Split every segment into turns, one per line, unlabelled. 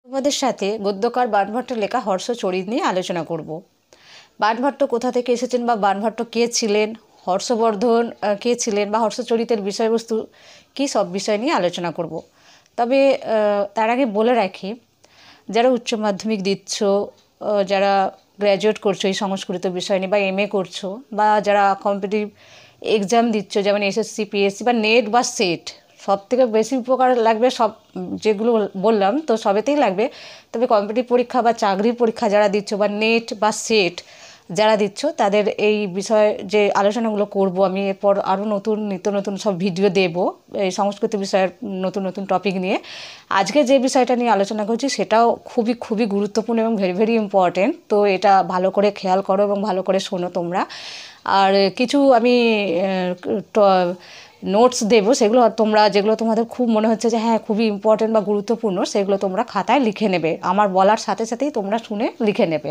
আমাদের সাথে গদ্যকার বাণভট্টের লেখা হর্ষচরিত নিয়ে আলোচনা করব। বাণভট্ট কোথা থেকে এসেছেন বা বাণভট্ট কে ছিলেন, হর্ষবর্ধন কে ছিলেন বা হর্ষচরিতের বিষয়বস্তু কী, সব বিষয় নিয়ে আলোচনা করব। তবে তার আগে বলে রাখি, যারা উচ্চ মাধ্যমিক দিচ্ছ, যারা গ্র্যাজুয়েট করছো এই সংস্কৃত বিষয় নিয়ে, বা এমএ করছো, বা যারা কম্পিটিটিভ এক্সাম দিচ্ছ যেমন এসএসসি, পিএসসি বা নেট বা সেট, সব থেকে বেশি উপকার লাগবে সব যেগুলো বললাম তো সবেতেই লাগবে। তবে কম্পিটিটিভ পরীক্ষা বা চাকরির পরীক্ষা যারা দিচ্ছ বা নেট বা সেট যারা দিচ্ছ, তাদের এই বিষয়ে যে আলোচনাগুলো করব আমি, এরপর আরও নিত্য নতুন সব ভিডিও দেব এই সংস্কৃত বিষয়ের নতুন নতুন টপিক নিয়ে। আজকে যে বিষয়টা নিয়ে আলোচনা করছি সেটাও খুবই খুবই গুরুত্বপূর্ণ এবং ভেরি ভেরি ইম্পর্টেন্ট। তো এটা ভালো করে খেয়াল করো এবং ভালো করে শোনো তোমরা। আর কিছু আমি নোটস দেবো, সেগুলো তোমরা, যেগুলো তোমাদের খুব মনে হচ্ছে যে হ্যাঁ খুবই ইম্পর্টেন্ট বা গুরুত্বপূর্ণ, সেগুলো তোমরা খাতায় লিখে নেবে, আমার বলার সাথে সাথেই তোমরা শুনে লিখে নেবে।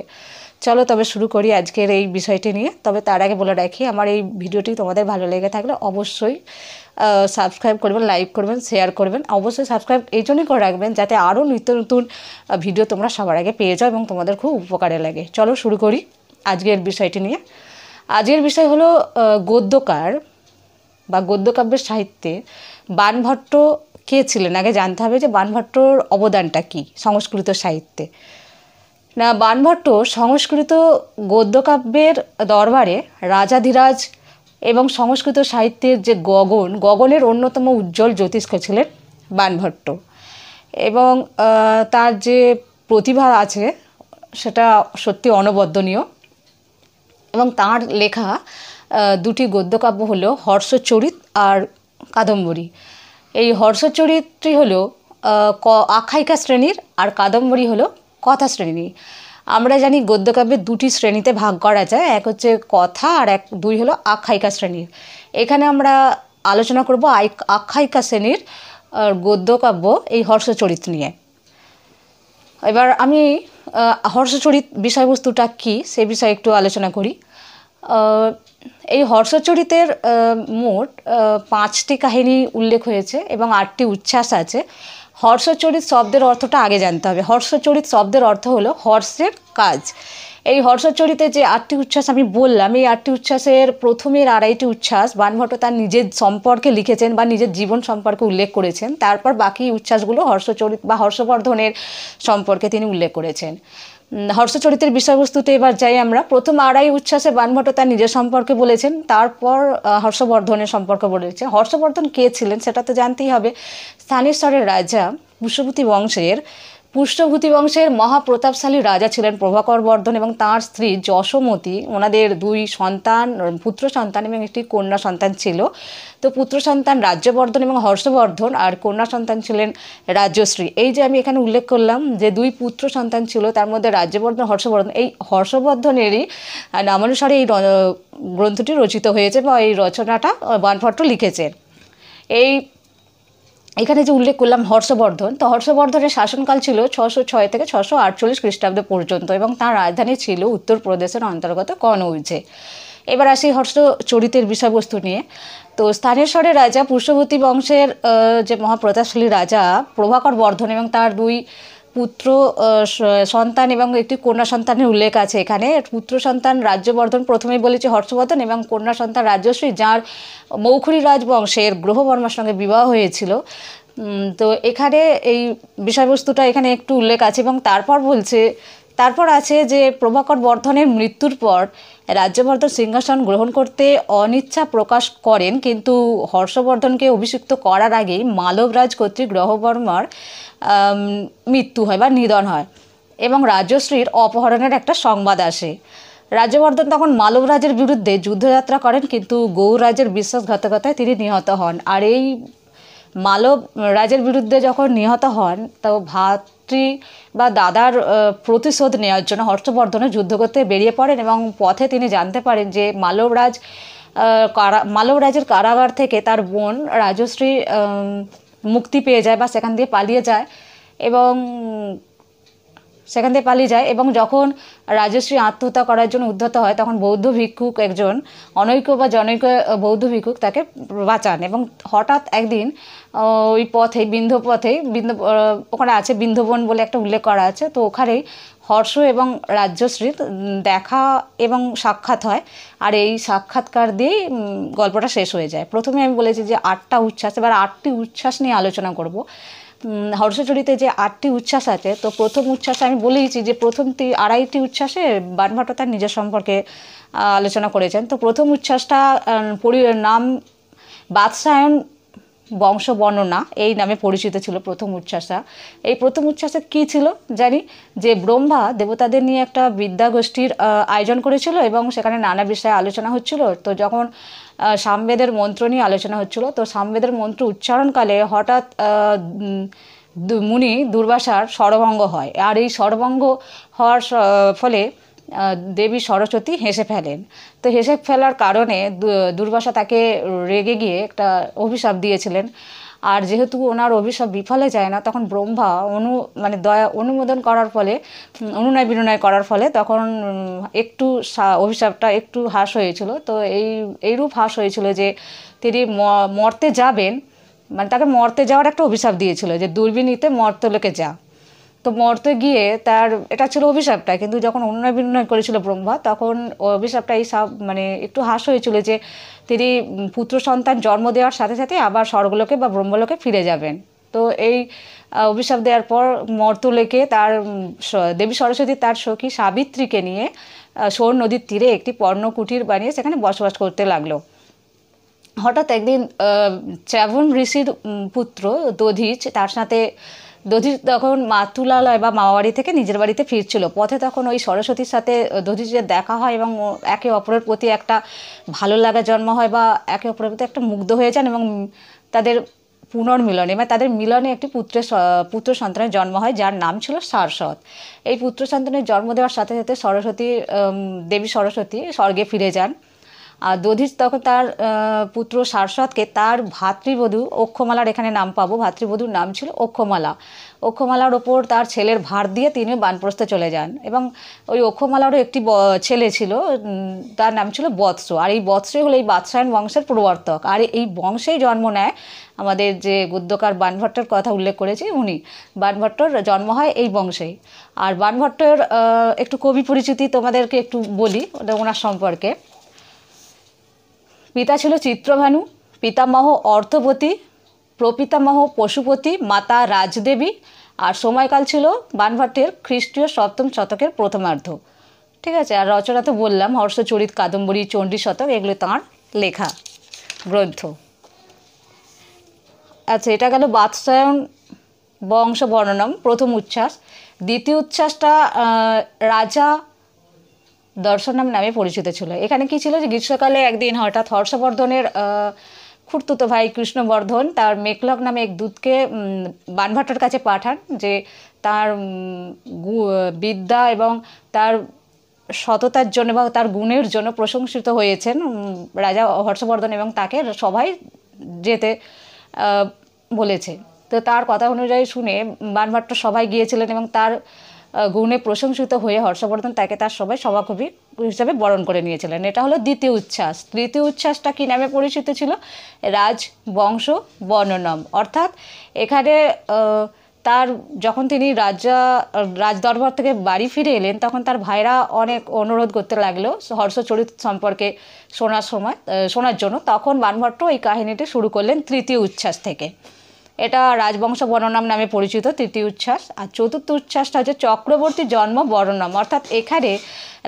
চলো তবে শুরু করি আজকের এই বিষয়টি নিয়ে। তবে তার আগে বলে রাখি, আমার এই ভিডিওটি তোমাদের ভালো লেগে থাকলে অবশ্যই সাবস্ক্রাইব করবেন, লাইক করবেন, শেয়ার করবেন। অবশ্যই সাবস্ক্রাইব এই জন্যই করে রাখবেন যাতে আরও নিত্য নতুন ভিডিও তোমরা সবার আগে পেয়ে যাও এবং তোমাদের খুব উপকারে লাগে। চলো শুরু করি আজকের বিষয়টি নিয়ে। আজকের বিষয় হলো গদ্যকার বা গদ্যকাব্যের সাহিত্যে বাণভট্ট কে ছিলেন। আগে জানতে হবে যে বাণভট্টর অবদানটা কী সংস্কৃত সাহিত্যে। না, বাণভট্ট সংস্কৃত গদ্যকাব্যের দরবারে রাজাধিরাজ এবং সংস্কৃত সাহিত্যের যে গগনের অন্যতম উজ্জ্বল জ্যোতিষ্ক ছিলেন বাণভট্ট। এবং তার যে প্রতিভা আছে সেটা সত্যি অনবদ্যনীয়। এবং তাঁর লেখা দুটি গদ্যকাব্য হলো হর্ষচরিত আর কাদম্বরী। এই হর্ষচরিতটি হলো আখ্যায়িকা শ্রেণীর আর কাদম্বরী হলো কথা শ্রেণী। আমরা জানি গদ্যকাব্যের দুটি শ্রেণীতে ভাগ করা যায়, এক হচ্ছে কথা আর দুই হলো আখ্যায়িকা শ্রেণীর। এখানে আমরা আলোচনা করব আখ্যায়িকা শ্রেণীর গদ্যকাব্য এই হর্ষচরিত নিয়ে। এবার আমি হর্ষচরিত বিষয়বস্তুটা কী সে বিষয়ে একটু আলোচনা করি। এই হর্ষচরিতের মোট 5টি কাহিনী উল্লেখ হয়েছে এবং 8টি উচ্ছ্বাস আছে। হর্ষচরিত শব্দের অর্থটা আগে জানতে হবে। হর্ষচরিত শব্দের অর্থ হলো হর্ষের কাজ। এই হর্ষচরিতে যে 8টি উচ্ছ্বাস আমি বললাম, এই 8টি উচ্ছ্বাসের প্রথমের আড়াইটি উচ্ছ্বাস বাণভট্ট তার নিজের সম্পর্কে লিখেছেন বা নিজের জীবন সম্পর্কে উল্লেখ করেছেন। তারপর বাকি উচ্ছ্বাসগুলো হর্ষচরিত বা হর্ষবর্ধনের সম্পর্কে তিনি উল্লেখ করেছেন। হর্ষচরিতের বিষয়বস্তুতে এবার যাই আমরা। প্রথম আড়াই উচ্ছ্বাসে বাণভট্ট তার নিজের সম্পর্কে বলেছেন, তারপর হর্ষবর্ধনের সম্পর্কে বলেছেন। হর্ষবর্ধন কে ছিলেন সেটা তো জানতেই হবে। স্থানেশ্বরের রাজা পুষ্যভূতি বংশের মহাপ্রতাপশালী রাজা ছিলেন প্রভাকর বর্ধন এবং তাঁর স্ত্রী যশোমতী। ওনাদের 2 সন্তান, পুত্র সন্তান এবং একটি কন্যা সন্তান ছিল। তো পুত্র সন্তান রাজ্যবর্ধন এবং হর্ষবর্ধন, আর কন্যা সন্তান ছিলেন রাজ্যশ্রী। এই যে আমি এখানে উল্লেখ করলাম যে 2 পুত্র সন্তান ছিল, তার মধ্যে রাজ্যবর্ধন, হর্ষবর্ধন। এই হর্ষবর্ধনেরই নামানুসারে এই গ্রন্থটি রচিত হয়েছে বা এই রচনাটা বাণভট্ট লিখেছেন। এখানে যে উল্লেখ করলাম হর্ষবর্ধন, তো হর্ষবর্ধনের শাসনকাল ছিল 606 থেকে 648 খ্রিস্টাব্দ পর্যন্ত এবং তার রাজধানী ছিল উত্তরপ্রদেশের অন্তর্গত কনৌজে। এবার আসি হর্ষচরিতের বিষয়বস্তু নিয়ে। তো স্থানেশ্বরের রাজা পুষ্যভূতি বংশের যে মহাপ্রতাপশালী রাজা প্রভাকর বর্ধন এবং তার 2 পুত্র সন্তান এবং একটি কন্যা সন্তানের উল্লেখ আছে এখানে। পুত্র সন্তান রাজ্যবর্ধন, প্রথমেই বলেছি হর্ষবর্ধন, এবং কন্যা সন্তান রাজ্যশ্রী, যার মৌখরী রাজবংশের গ্রহবর্মার সঙ্গে বিবাহ হয়েছিল। তো এখানে এই বিষয়বস্তুটা এখানে একটু উল্লেখ আছে। এবং তারপর আছে যে প্রভাকর বর্ধনের মৃত্যুর পর রাজ্যবর্ধন সিংহাসন গ্রহণ করতে অনিচ্ছা প্রকাশ করেন, কিন্তু হর্ষবর্ধনকে অভিষিক্ত করার আগেই মালবরাজ কর্তৃক গ্রহবর্মার মৃত্যু হয় বা নিধন হয় এবং রাজশ্রীর অপহরণের একটা সংবাদ আসে। রাজ্যবর্ধন তখন মালবরাজের বিরুদ্ধে যুদ্ধযাত্রা করেন, কিন্তু গৌড়রাজের বিশ্বাসঘাতকতায় তিনি নিহত হন। আর এই মালব রাজের বিরুদ্ধে যখন নিহত হন, তো ভাতৃ বা দাদার প্রতিশোধ নেওয়ার জন্য হর্ষবর্ধনের যুদ্ধ করতে বেরিয়ে পড়েন এবং পথে তিনি জানতে পারেন যে মালবরাজের কারাগার থেকে তার বোন রাজশ্রী মুক্তি পেয়ে যায় বা সেখান দিয়ে পালিয়ে যায়। এবং সেখান থেকে পালিয়ে যায় এবং যখন রাজশ্রী আত্মহত্যা করার জন্য উদ্যত হয় তখন বৌদ্ধ ভিক্ষুক একজন অনৈক্য বা জনৈক বৌদ্ধ ভিক্ষুক তাকে বাঁচান এবং হঠাৎ একদিন ওই পথে ওখানে আছে বিন্ধবন বলে একটা উল্লেখ করা আছে, তো ওখানেই হর্ষ এবং রাজশ্রীর দেখা এবং সাক্ষাৎ হয়। আর এই সাক্ষাৎকার দিয়েই গল্পটা শেষ হয়ে যায়। প্রথমে আমি বলেছি যে 8টা উচ্ছ্বাস, এবার 8টি উচ্ছ্বাস নিয়ে আলোচনা করব। হর্ষচরিতে যে 8টি উচ্ছ্বাস আছে, তো প্রথম উচ্ছ্বাসে আমি বলেইছি যে প্রথম 2.5টি উচ্ছ্বাসে বাণভট্ট তার নিজের সম্পর্কে আলোচনা করেছেন। তো প্রথম উচ্ছ্বাসটা নাম বাৎসায়ন বংশ বর্ণনা এই নামে পরিচিত ছিল প্রথম উচ্ছ্বাসটা। এই প্রথম উচ্ছ্বাসে কী ছিল জানি, যে ব্রহ্মা দেবতাদের নিয়ে একটা বিদ্যাগোষ্ঠীর আয়োজন করেছিল এবং সেখানে নানা বিষয়ে আলোচনা হচ্ছিল। তো যখন সামবেদের মন্ত্র নিয়ে আলোচনা হচ্ছিল, তো সামবেদের মন্ত্র উচ্চারণকালে হঠাৎ মুনি দুর্বাসার স্বরভঙ্গ হয়। আর এই স্বরভঙ্গ হওয়ার ফলে দেবী সরস্বতী হেসে ফেলেন। তো হেসে ফেলার কারণে দুর্বাসা তাকে রেগে গিয়ে একটা অভিশাপ দিয়েছিলেন। আর যেহেতু ওনার অভিশাপ বিফলে যায় না, তখন ব্রহ্মা অনুমোদন করার ফলে, অনুনয় বিনয় করার ফলে তখন একটু অভিশাপটা একটু হ্রাস হয়েছিল। তো এইরূপ হ্রাস হয়েছিল যে তিনি মর্তে যাবেন, মানে তাকে মর্তে যাওয়ার একটা অভিশাপ দিয়েছিল যে দুর্বিনীতে মর্তলোকে যা। তো মর্তে গিয়ে তার এটা ছিল অভিশাপটা, কিন্তু যখন অনুনয় বিনয় করেছিল ব্রহ্মা তখন অভিশাপটা মানে একটু হ্রাস হয়েছিল যে তিনি পুত্র সন্তান জন্ম দেওয়ার সাথে সাথে আবার স্বর্গলোকে বা ব্রহ্মলোকে ফিরে যাবেন। তো এই অভিশাপ দেওয়ার পর মর্তলোকে তার দেবী সরস্বতী তার সখী সাবিত্রীকে নিয়ে সোর নদীর তীরে একটি পর্ণকুটির বানিয়ে সেখানে বসবাস করতে লাগলো। হঠাৎ একদিন চ্যাবন ঋষির পুত্র দধিচ, তার সাথে দধিচ তখন মাতুলালয় বা মামাবাড়ি থেকে নিজের বাড়িতে ফিরছিল। পথে তখন ওই সরস্বতীর সাথে দধিচের দেখা হয় এবং একে অপরের প্রতি একটা ভালো লাগা জন্ম হয় বা একে অপরের প্রতি একটা মুগ্ধ হয়ে যান এবং তাদের পুনর্মিলনে মানে তাদের মিলনে একটি পুত্র সন্তানের জন্ম হয়, যার নাম ছিল সারস্বত। এই পুত্র সন্তানের জন্ম দেওয়ার সাথে সাথে দেবী সরস্বতী স্বর্গে ফিরে যান। আর দধিচ তখন তার পুত্র সারস্বতকে তার ভাতৃবধূ অক্ষমালার, এখানে নাম পাবো, ভাতৃবধূর নাম ছিল অক্ষমালা। অক্ষমালার ওপর তার ছেলের ভার দিয়ে তিনি বানপ্রস্থে চলে যান এবং ওই অক্ষমালারও একটি ছেলে ছিল, তার নাম ছিল বৎস। আর এই বৎসই হলো এই বাৎসায়ন বংশের প্রবর্তক। আর এই বংশেই জন্ম নেয় আমাদের যে গদ্যকার বাণভট্টের কথা উল্লেখ করেছি, উনি বাণভট্টর জন্ম হয় এই বংশেই। আর বাণভট্টের একটু কবি পরিচিতি তোমাদেরকে একটু বলি ওনার সম্পর্কে। পিতা ছিল চিত্রভানু, পিতামহ অর্থপতি, প্রপিতামহ পশুপতি, মাতা রাজদেবী। আর সময়কাল ছিল বাণভট্টের খ্রিস্টীয় 7ম শতকের প্রথমার্ধ। ঠিক আছে। আর রচনা তো বললাম, হর্ষচরিত, কাদম্বরী, চণ্ডী শতক, এগুলো তাঁর লেখা গ্রন্থ। আচ্ছা, এটা গেল বাৎসায়ন বংশ বর্ণনম প্রথম উচ্ছ্বাস। দ্বিতীয় উচ্ছ্বাসটা রাজা দর্শনম নামে পরিচিত ছিল। এখানে কি ছিল যে গ্রীষ্মকালে একদিন হঠাৎ হর্ষবর্ধনের খুড়তুতো ভাই কৃষ্ণবর্ধন তার মেঘলক নামে এক দূতকে বাণভট্টের কাছে পাঠান, যে তার বিদ্যা এবং তার সততার জন্য বা তার গুণের জন্য প্রশংসিত হয়েছেন রাজা হর্ষবর্ধন এবং তাকে সবাই যেতে বলেছে। তো তার কথা অনুযায়ী শুনে বাণভট্ট সবাই গিয়েছিলেন এবং তার গুণে প্রশংসিত হয়ে হর্ষবর্ধন তাকে তার সবাই সভাকবি হিসাবে বরণ করে নিয়েছিলেন। এটা হলো দ্বিতীয় উচ্ছ্বাস। তৃতীয় উচ্ছ্বাসটা কী নামে পরিচিত ছিল? রাজবংশ বর্ণনম। অর্থাৎ এখানে যখন তিনি রাজদরবার থেকে বাড়ি ফিরে এলেন তখন তার ভাইরা অনেক অনুরোধ করতে লাগলো হর্ষচরিত সম্পর্কে শোনার জন্য। তখন বাণভট্ট এই কাহিনীটি শুরু করলেন তৃতীয় উচ্ছ্বাস থেকে। এটা রাজবংশ বর্ণনাম নামে পরিচিত তৃতীয় উচ্ছ্বাস। আর চতুর্থ উচ্ছ্বাসটা হচ্ছে চক্রবর্তী জন্ম বর্ণনাম। অর্থাৎ এখানে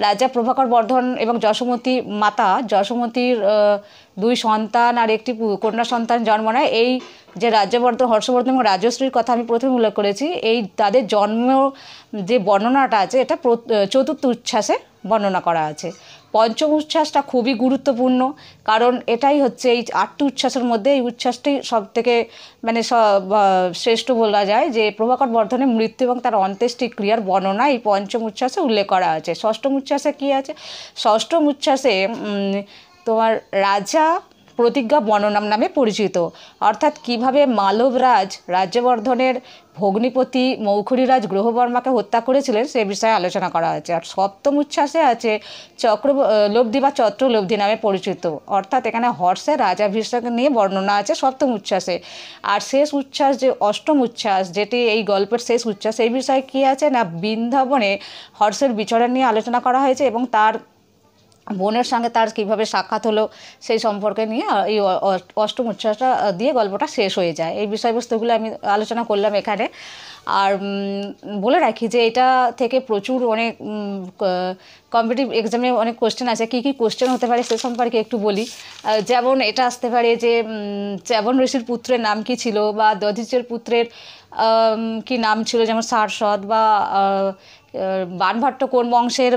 রাজা প্রভাকর বর্ধন এবং যশোমতী মাতা যশোমতীর 2 সন্তান আর একটি কন্যা সন্তান জন্ম নেয়। এই যে হর্ষবর্ধন এবং রাজশ্রীর কথা আমি প্রথমে উল্লেখ করেছি, এই তাদের জন্ম যে বর্ণনাটা আছে এটা চতুর্থ উচ্ছ্বাসে বর্ণনা করা আছে। পঞ্চম উচ্ছ্বাসটা খুবই গুরুত্বপূর্ণ, কারণ এটাই হচ্ছে এই 8টি উচ্ছ্বাসের মধ্যে এই উচ্ছ্বাসটি সবথেকে মানে শ্রেষ্ঠ বলা যায়, যে প্রভাকর বর্ধনের মৃত্যু এবং তার অন্ত্যেষ্টি ক্রিয়ার বর্ণনা এই পঞ্চম উচ্ছ্বাসে উল্লেখ করা আছে। ষষ্ঠম উচ্ছ্বাসে কী আছে? ষষ্ঠম উচ্ছ্বাসে তোমার রাজা প্রতিজ্ঞা বর্ণনাম নামে পরিচিত। অর্থাৎ কিভাবে মালবরাজ রাজ্যবর্ধনের ভগ্নিপতি মৌখরীরাজ গ্রহবর্মাকে হত্যা করেছিলেন সে বিষয়ে আলোচনা করা হয়েছে। আর সপ্তম উচ্ছ্বাসে আছে চক্রলব্ধি বা চত্রলব্ধি নামে পরিচিত। অর্থাৎ এখানে হর্ষের রাজাভিষেক নিয়ে বর্ণনা আছে সপ্তম উচ্ছ্বাসে। আর শেষ উচ্ছ্বাস যে অষ্টম উচ্ছ্বাস, যেটি এই গল্পের শেষ উচ্ছ্বাস, এই বিষয়ে কী আছে না, বৃন্দাবনে হর্ষের বিচরণ নিয়ে আলোচনা করা হয়েছে এবং তার বোনের সঙ্গে তার কীভাবে সাক্ষাৎ হলো সেই সম্পর্কে নিয়ে এই অষ্টম উচ্ছ্বাসটা দিয়ে গল্পটা শেষ হয়ে যায়। এই বিষয়বস্তুগুলো আমি আলোচনা করলাম এখানে। আর বলে রাখি যে এটা থেকে প্রচুর অনেক কম্পিটিটিভ এক্সামে অনেক কোশ্চেন আছে। কী কী কোশ্চেন হতে পারে সে সম্পর্কে একটু বলি। যেমন এটা আসতে পারে যে চ্যবন ঋষির পুত্রের নাম কী ছিল, বা দধিচের পুত্রের কি নাম ছিল, যেমন সারস্বত, বা বাণভট্ট কোন বংশের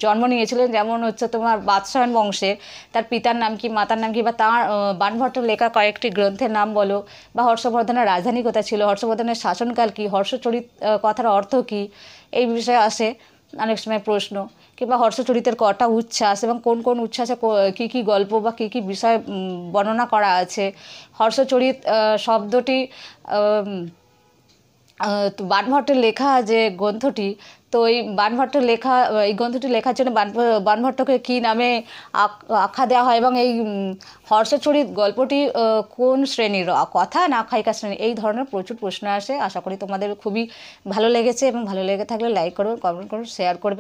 জন্ম নিয়েছিলেন, যেমন হচ্ছে তোমার বাদশায়ন বংশের, তার পিতার নাম কি, মাতার নাম কি, বা তার বাণভট্ট লেখা কয়েকটি গ্রন্থের নাম বলো, বা হর্ষবর্ধনের রাজধানী কোথায় ছিল, হর্ষবর্ধনের শাসনকাল কি, হর্ষচরিত কথার অর্থ কি, এই বিষয়ে আসে অনেক সময় প্রশ্ন। কিংবা হর্ষচরিতের কটা উচ্ছ্বাস এবং কোন কোন উচ্ছ্বাসে কী কী গল্প বা কী কী বিষয় বর্ণনা করা আছে। হর্ষচরিত শব্দটি বাণভট্টের লেখা যে গ্রন্থটি, তো এই বাণভট্টের লেখা এই গ্রন্থটি লেখার জন্য বাণভট্টকে কী নামে আখ্যা দেওয়া হয়, এবং এই হর্ষচরিত গল্পটি কোন শ্রেণীর, কথা না আখ্যায়িকা শ্রেণী, এই ধরনের প্রচুর প্রশ্ন আসে। আশা করি তোমাদের খুবই ভালো লেগেছে, এবং ভালো লেগে থাকলে লাইক করবে, কমেন্ট করবে, শেয়ার করবে।